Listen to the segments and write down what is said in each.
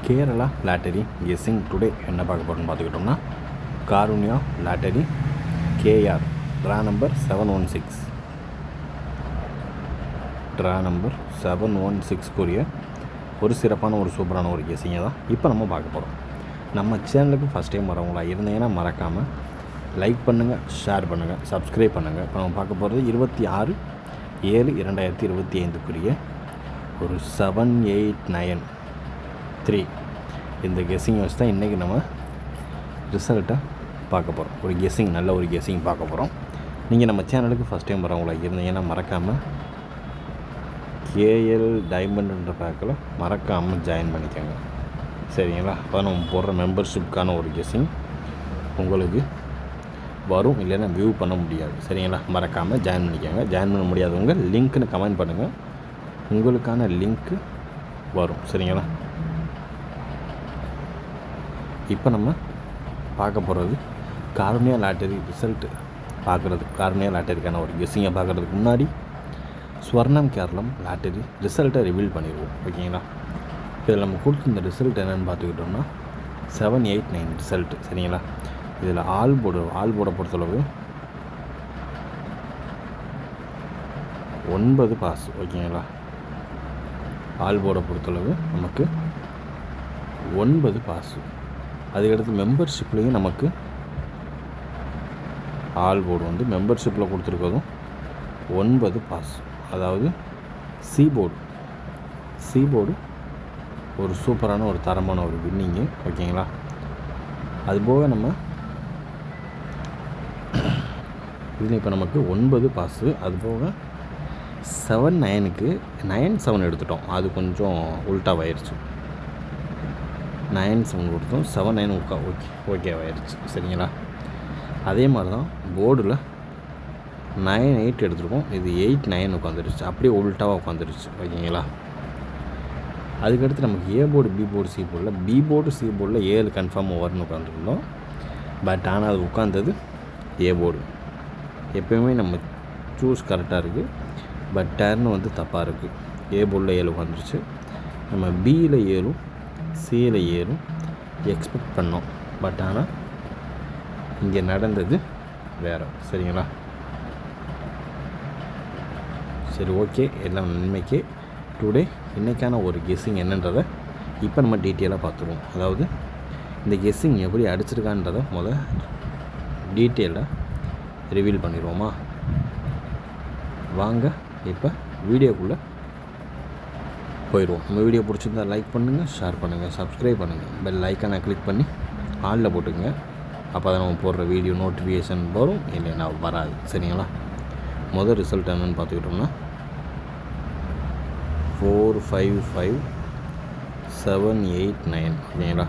Kerala lottery guessing today என்ன பார்க்க போகிறோம்னு பார்த்துக்கிட்டோம்னா Karunya lottery KR draw number 716 draw number 716 ஒரு சிறப்பான ஒரு சூப்பரான ஒரு கெஸ்ஸிங்கை தான் இப்போ நம்ம பார்க்க போகிறோம். நம்ம சேனலுக்கு ஃபஸ்ட் டைம் வரவங்களா இருந்தீங்கன்னா மறக்காமல் லைக் பண்ணுங்கள், ஷேர் பண்ணுங்கள், சப்ஸ்கிரைப் பண்ணுங்கள். இப்போ நம்ம பார்க்க போகிறது 26/7/2025 ஒரு 7893 இந்த கெஸ்ஸிங் வச்சு தான் இன்றைக்கி நம்ம ரிசல்ட்டை பார்க்க போகிறோம். ஒரு கெஸ்ஸிங், நல்ல ஒரு கெஸ்ஸிங் பார்க்க போகிறோம். நீங்கள் நம்ம சேனலுக்கு ஃபஸ்ட் டைம் வரவங்களா இருந்தீங்கன்னா மறக்காமல் கேஎல் டைமண்ட்ன்ற பேக்கில் மறக்காமல் ஜாயின் பண்ணிக்கோங்க, சரிங்களா? அப்போ நம்ம போடுற மெம்பர்ஷிப்கான ஒரு கெஸ்ஸிங் உங்களுக்கு வரும், இல்லைன்னா வியூ பண்ண முடியாது, சரிங்களா? மறக்காமல் ஜாயின் பண்ணிக்கோங்க. ஜாயின் பண்ண முடியாதவங்க லிங்க்னு கமெண்ட் பண்ணுங்கள், உங்களுக்கான லிங்க்கு வரும், சரிங்களா? இப்போ நம்ம பார்க்க போகிறது காருண்யா லாட்டரி ரிசல்ட்டு பார்க்குறது. காருண்யா லாட்டரிக்கான ஒரு கெஸ்ஸிங்கை பார்க்குறதுக்கு முன்னாடி ஸ்வர்ணம் கேரளம் லாட்டரி ரிசல்ட்டை ரிவீல் பண்ணிடுவோம், ஓகேங்களா? இதில் நம்ம கொடுத்த இந்த ரிசல்ட் என்னென்னு பார்த்துக்கிட்டோம்னா 789 ரிசல்ட்டு, சரிங்களா? இதில் ஆல் போர்டை பொறுத்தளவு 9 பாஸ், ஓகேங்களா? ஆல் போர்டை பொறுத்தளவு நமக்கு 9 பாஸு. அதுக்கடுத்து மெம்பர்ஷிப்லேயும் நமக்கு ஆல் போர்டு வந்து மெம்பர்ஷிப்பில் கொடுத்துருக்கதும் 9 பாஸ். அதாவது சி போர்டு ஒரு சூப்பரான ஒரு தரமான ஒரு வின்னிங்கு, ஓகேங்களா? அதுபோக நம்ம இதில் இப்போ நமக்கு 9 பாஸு. அதுபோக 7-9க்கு 9-7 எடுத்துட்டோம், அது கொஞ்சம் உல்ட்டாவாயிருச்சு. 9-7 கொடுத்தோம், 7-9 ஓகேவாயிருச்சு, சரிங்களா? அதே மாதிரி தான் போர்டில் 9-8 எடுத்துருக்கோம், இது 8-9 உட்காந்துருச்சு, அப்படியே உல்ட்டாவாக உட்காந்துருச்சு, ஓகேங்களா? அதுக்கடுத்து நமக்கு A board, B board, C போர்டில் சி போர்டில் 7 கன்ஃபார்மாக வரும்னு உட்காந்துருந்தோம். பட் ஆனால் அது உட்காந்தது ஏ போர்டு. எப்போயுமே நம்ம சூஸ் கரெக்டாக இருக்குது, பட் டர்ன் வந்து தப்பாக இருக்குது. ஏ போர்டில் 7 உட்காந்துருச்சு. நம்ம பியில் 7 சியில் 7 எக்ஸ்பெக்ட் பண்ணோம், பட் ஆனால் இங்கே நடந்தது வேறு, சரிங்களா? சரி, ஓகே, எல்லாம் நன்மைக்கே. டுடே இன்றைக்கான ஒரு கெஸ்ஸிங் என்னன்றதை இப்போ நம்ம டீட்டெயிலாக பார்த்துருவோம். அதாவது இந்த கெஸ்ஸிங் எப்படி அடிச்சிருக்கான்றதை டீட்டெயிலாக ரிவீல் பண்ணிடுவோமா? வாங்க இப்போ வீடியோக்குள்ளே போயிடுவோம். நம்ம வீடியோ பிடிச்சிருந்தால் லைக் பண்ணுங்கள், ஷேர் பண்ணுங்கள், சப்ஸ்கிரைப் பண்ணுங்கள், பெல் ஐக்கானை கிளிக் பண்ணி ஆலில் போட்டுங்க. அப்போ தான் நம்ம போடுற வீடியோ நோட்டிஃபிகேஷன் வரும், இல்லைன்னா வராது, சரிங்களா? முதல் ரிசல்ட் என்னென்னு பார்த்துக்கிட்டோம்னா 455-789, ஓகேங்களா?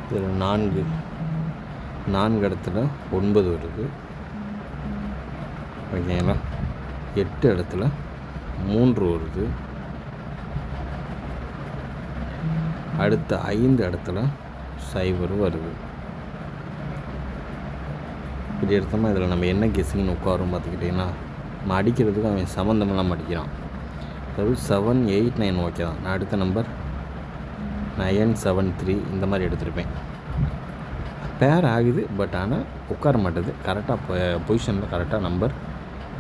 இதில் 4 இடத்துல 9 வருது, ஓகேங்களா? 8 இடத்துல 3 வருது. அடுத்த 5 இடத்துல 0 வருது. இப்படி எடுத்தோம்னா இதில் நம்ம என்ன கெஸ்ஸிங்னு உட்காரும் பார்த்துக்கிட்டிங்கன்னா, நம்ம அடிக்கிறதுக்கு அவன் சம்மந்தமெல்லாம் அடிக்கிறான். அதாவது 789 ஓகே தான். நான் அடுத்த நம்பர் 973 இந்த மாதிரி எடுத்திருப்பேன். பேர் ஆகுது, பட் ஆனால் உட்கார மாட்டேது கரெக்டாக, பொசிஷனில் கரெக்டாக நம்பர்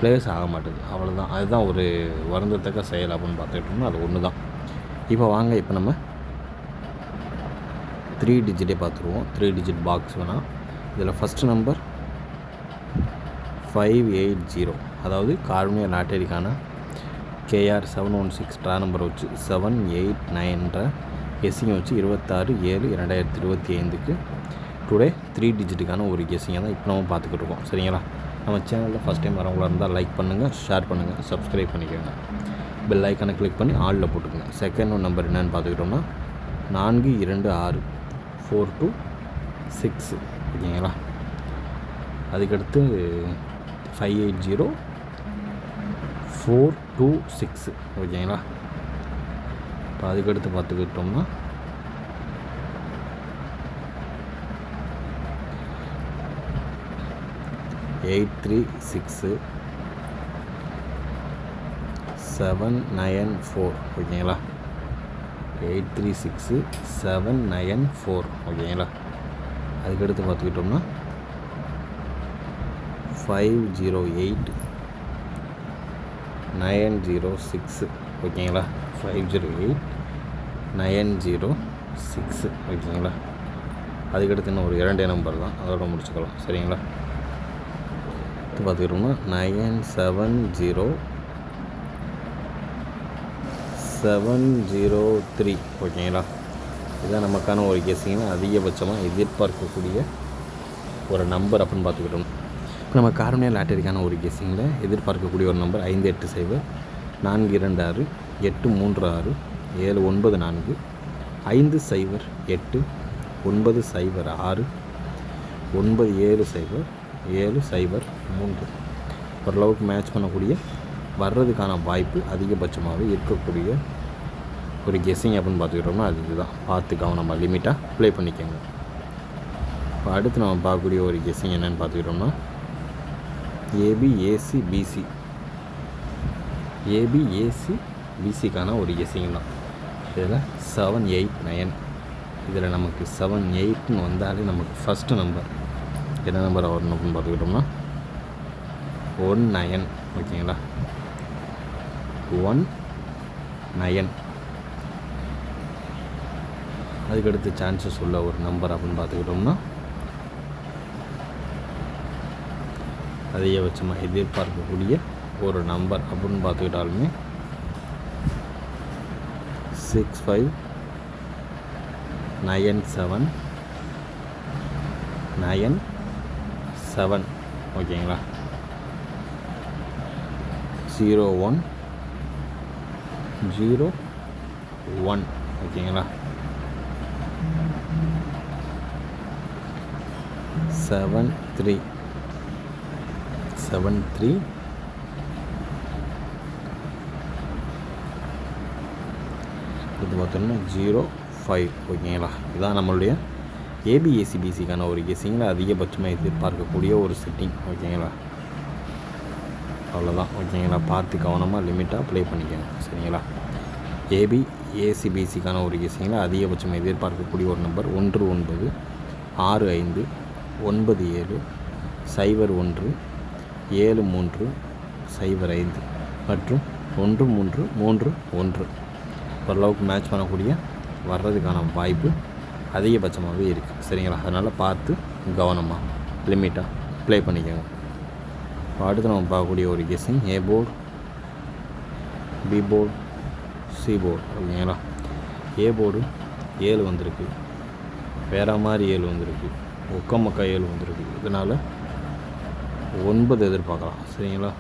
ப்ளேஸ் ஆக மாட்டேது, அவ்வளோதான். அதுதான் ஒரு வருந்தத்தக்க செயல் அப்படின்னு பார்த்துக்கிட்டோம்னா அது ஒன்று தான். இப்போ வாங்க, இப்போ நம்ம 3 டிஜிட்டே பார்த்துருவோம். 3 டிஜிட் பாக்ஸ் வேணால். இதில் ஃபஸ்ட்டு நம்பர் 580, அதாவது காருண்யா லாட்டரிக்கான கேஆர் 716 ட்ரா நம்பரை வச்சு 789ன்ற கெஸ்ஸிங்கை வச்சு 26/7/2025 டுடே 3 டிஜிட்டுக்கான ஒரு கெஸ்ஸிங்கை தான் இப்போ நம்ம பார்த்துக்கிட்டு இருக்கோம், சரிங்களா? நம்ம சேனலில் ஃபஸ்ட் டைம் வரவங்களா இருந்தால் லைக் பண்ணுங்கள், ஷேர் பண்ணுங்கள், சப்ஸ்கிரைப் பண்ணிக்கோங்க, பெல் ஐக்கானை கிளிக் பண்ணி ஆலில் போட்டுக்கோங்க. செகண்ட் நம்பர் என்னென்னு பார்த்துக்கிட்டோம்னா 426-426, ஓகேங்களா? அதுக்கடுத்து 580-426, ஓகேங்களா? இப்போ அதுக்கடுத்து பார்த்துக்கிட்டோம்னா 836 794 ஓகேங்களா. 836794 ஓகேங்களா. அதுக்கடுத்து பார்த்துக்கிட்டோம்னா 508906 ஓகேங்களா. 508906 ஓகேங்களா. அதுக்கடுத்து இன்னும் ஒரு 2 நம்பர் தான், அதோட முடிச்சுக்கலாம் சரிங்களா. இது பார்த்துக்கிட்டோம்னா 970703 ஓகேங்களா. இதுதான் நமக்கான ஒரு கெஸ்ஸிங்னா அதிகபட்சமாக எதிர்பார்க்கக்கூடிய ஒரு நம்பர் அப்படின்னு பார்த்துக்கிட்டோம். இப்போ நம்ம கார்னியா லாட்டரிக்கான ஒரு கெஸ்ஸிங்கில் எதிர்பார்க்கக்கூடிய ஒரு நம்பர் 580 426 836 794 508 906 970 703. ஓரளவுக்கு மேட்ச் பண்ணக்கூடிய வர்றதுக்கான வாய்ப்பு அதிகபட்சமாகவே இருக்கக்கூடிய ஒரு கெஸ்ஸிங் அப்படின்னு பார்த்துக்கிட்டோம்னா அது இதுதான். பார்த்து கவனமாக லிமிட்டாக ப்ளே பண்ணிக்கோங்க. இப்போ அடுத்து நம்ம பார்க்கக்கூடிய ஒரு கெஸ்ஸிங் என்னென்னு பார்த்துக்கிட்டோம்னா ஏபிஏசிபிசிக்கான ஒரு கெஸ்ஸிங் தான். இதில் 789. இதில் நமக்கு 78ன்னு வந்தாலே நமக்கு ஃபஸ்ட்டு நம்பர் என்ன நம்பர் வரணும் அப்படின்னு பார்த்துக்கிட்டோம்னா 19 ஓகேங்களா. 19. அதுக்கடுத்து சான்சஸ் உள்ள ஒரு நம்பர் அப்படின்னு பார்த்துக்கிட்டோம்னா அதிகபட்சமாக எதிர்பார்க்கக்கூடிய ஒரு நம்பர் அப்படின்னு பார்த்துக்கிட்டாலுமே 659797 ஓகேங்களா. 0101 ஓகேங்களா. 73 இது பார்த்தோம்னா 05 ஓகேங்களா. இதுதான் நம்மளுடைய ஏபிஏசிபிசிக்கான ஒரு கெஸ்ஸிங்கில் அதிகபட்சமாக எதிர்பார்க்கக்கூடிய ஒரு செட்டிங் ஓகேங்களா. அவ்வளோதான் ஓகேங்களா. பார்த்து கவனமாக லிமிட்டாக ப்ளே பண்ணிக்கோங்க சரிங்களா. ஏபிஏசிபிசிக்கான ஒரு கெஸ்ஸிங்கில் அதிகபட்சமாக எதிர்பார்க்கக்கூடிய ஒரு நம்பர் 19 65 97 01 73 05 மற்றும் 1331. ஓரளவுக்கு மேட்ச் பண்ணக்கூடிய வர்றதுக்கான வாய்ப்பு அதிகபட்சமாகவே இருக்குது சரிங்களா. அதனால் பார்த்து கவனமாக லிமிட்டாக ப்ளே பண்ணிக்கோங்க. அடுத்து நம்ம பார்க்கக்கூடிய ஒரு guessing A board B board C board ஓகேங்களா. ஏ போர்டு 7 வந்திருக்கு, வேறு மாதிரி 7 வந்திருக்கு, ஒக்கமக்கா 7 வந்திருக்கு. இதனால் 9 எதிர்பார்க்கலாம் சரிங்களா.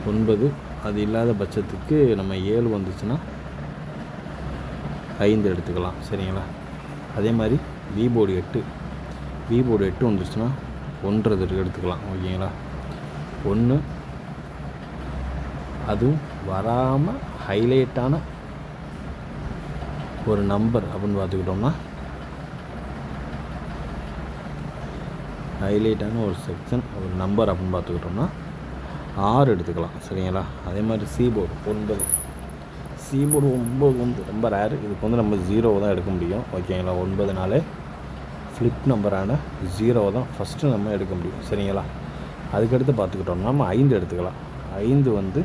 9 அது இல்லாத பட்சத்துக்கு நம்ம 7 வந்துச்சுன்னா 5 எடுத்துக்கலாம் சரிங்களா. அதே மாதிரி பி போர்டு 8 வந்துச்சுன்னா 1 எடுத்துக்கலாம் ஓகேங்களா. 1 அதுவும் வராமல் ஹைலைட்டான ஒரு நம்பர் அப்படின்னு பார்த்துக்கிட்டோம்னா ஹைலைட்டான ஒரு செக்ஷன் ஒரு நம்பர் அப்படின்னு பார்த்துக்கிட்டோம்னா 6 எடுத்துக்கலாம் சரிங்களா. அதே மாதிரி சி போர்டு 9 வந்து ரொம்ப ரேரு. இதுக்கு வந்து நம்ம 0 தான் எடுக்க முடியும் ஓகேங்களா. 9னாலே ஃப்ளிப் நம்பரான 0 தான் ஃபஸ்ட்டு நம்ம எடுக்க முடியும் சரிங்களா. அதுக்கடுத்து பார்த்துக்கிட்டோம்னா நம்ம 5 எடுத்துக்கலாம். 5 வந்து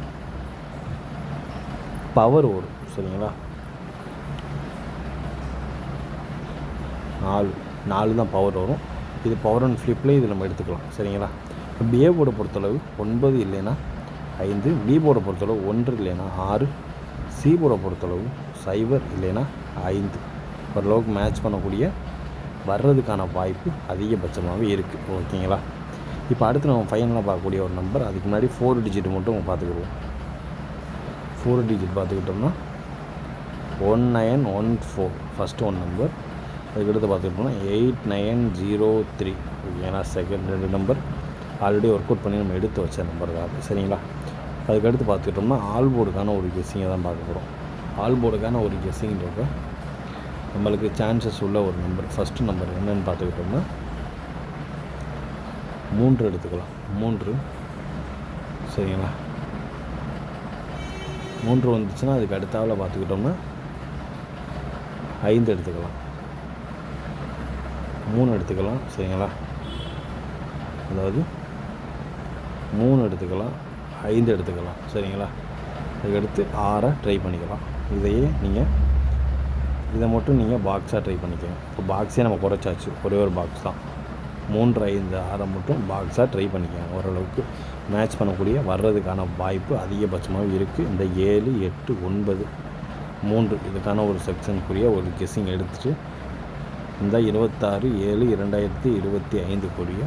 பவர் வரும் சரிங்களா. 4 தான் பவர் வரும். இது பவர் அண்ட் ஃப்ளிப்பில் இது நம்ம எடுத்துக்கலாம் சரிங்களா. இப்போ ஏ போர்டை பொறுத்தளவு 9 இல்லைன்னா 5, பி போர்டை பொறுத்தளவு 1 இல்லைன்னா 6, சி போர்டை பொறுத்தளவு 0 இல்லைன்னா 5. ஓரளவுக்கு மேட்ச் பண்ணக்கூடிய வர்றதுக்கான வாய்ப்பு அதிகபட்சமாகவே இருக்குது ஓகேங்களா. இப்போ அடுத்து நம்ம ஃபைனலாக பார்க்கக்கூடிய ஒரு நம்பர், அதுக்கு முன்னாடி 4 டிஜிட் மட்டும் பார்த்துக்கிடுவோம். 4 டிஜிட் பார்த்துக்கிட்டோம்னா 1914 ஃபஸ்ட்டு 1 நம்பர். அதுக்கடுத்து பார்த்துக்கிட்டோம்னா 8903 ஓகேங்களா. Second 2 number already work out பண்ணி நம்ம எடுத்து வச்ச நம்பர் தான் சரிங்களா. அதுக்கடுத்து பார்த்துக்கிட்டோம்னா ஆல் போர்டுக்கான ஒரு கெஸ்ஸிங்கை தான் பார்க்க போகிறோம். ஆல் போர்டுக்கான ஒரு கெஸ்ஸிங்கிறப்ப நம்மளுக்கு சான்சஸ் உள்ள ஒரு நம்பர் ஃபஸ்ட்டு நம்பர் என்னென்னு பார்த்துக்கிட்டோம்னா 3 எடுத்துக்கலாம். 3 சரிங்களா. 3 வந்துச்சுன்னா அதுக்கு அடுத்தாவில் பார்த்துக்கிட்டோம்னா 5 எடுத்துக்கலாம், 3 எடுத்துக்கலாம். சரிங்களா? அதாவது 3 எடுத்துக்கலாம், 5 எடுத்துக்கலாம். சரிங்களா? அதுக்கடுத்து 6 ட்ரை பண்ணிக்கலாம். இதை மட்டும் நீங்கள் பாக்ஸாக ட்ரை பண்ணிக்கோங்க. இப்போ பாக்ஸே நம்ம குறைச்சாச்சு, ஒரே ஒரு பாக்ஸ் தான். 3, 5, 6 மட்டும் பாக்ஸாக ட்ரை பண்ணிக்கோங்க. ஓரளவுக்கு மேட்ச் பண்ணக்கூடிய வர்றதுக்கான வாய்ப்பு அதிகபட்சமாக இருக்குது. இந்த 7, 8, 9, 3 இதுக்கான ஒரு செக்ஷனுக்குரிய ஒரு கெஸ்ஸிங் எடுத்துகிட்டு இந்த 26/7/2025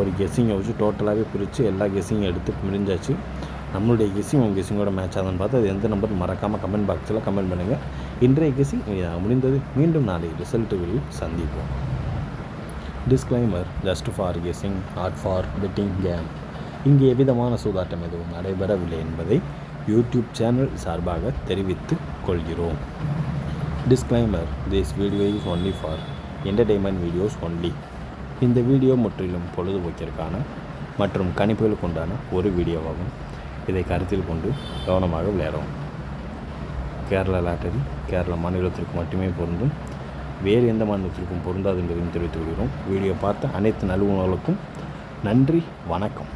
ஒரு கெஸ்ஸிங்கை வச்சு டோட்டலாகவே பிரித்து எல்லா கெஸ்ஸிங்கும் எடுத்து முடிஞ்சாச்சு. நம்மளுடைய கெஸ்ஸிங் உங்கள் கெஸ்ஸிங்கோட மேட்ச் ஆகுதுன்னு பார்த்து அது எந்த நம்பர் மறக்காமல் கமெண்ட் பாக்ஸில் கமெண்ட் பண்ணுங்கள். இன்றைய கெஸ்ஸிங் முடிந்தது. மீண்டும் நாளை ரிசல்ட்டுகளில் சந்திப்போம். Disclaimer: just for guessing, not for betting game. இங்கே எவ்விதமான சூதாட்டம் எதுவும் நடைபெறவில்லை என்பதை யூடியூப் சேனல் சார்பாக தெரிவித்துக் கொள்கிறோம். Disclaimer: this video is only for entertainment videos only. இந்த வீடியோ முற்றிலும் பொழுதுபோக்கிற்கான மற்றும் கணிப்புகளுக்கு உண்டான ஒரு வீடியோவாகும். இதை கருத்தில் கொண்டு கவனமாக விளையாடவும். கேரளா லாட்டரி கேரளா மாநிலத்திற்கு மட்டுமே பொருந்தும், வேறு எந்த மாநிலத்திற்கும் பொருந்தாது என்பதையும் தெரிவித்துக் கொள்கிறோம். வீடியோ பார்த்த அனைத்து நல்லுணர்களுக்கும் நன்றி, வணக்கம்.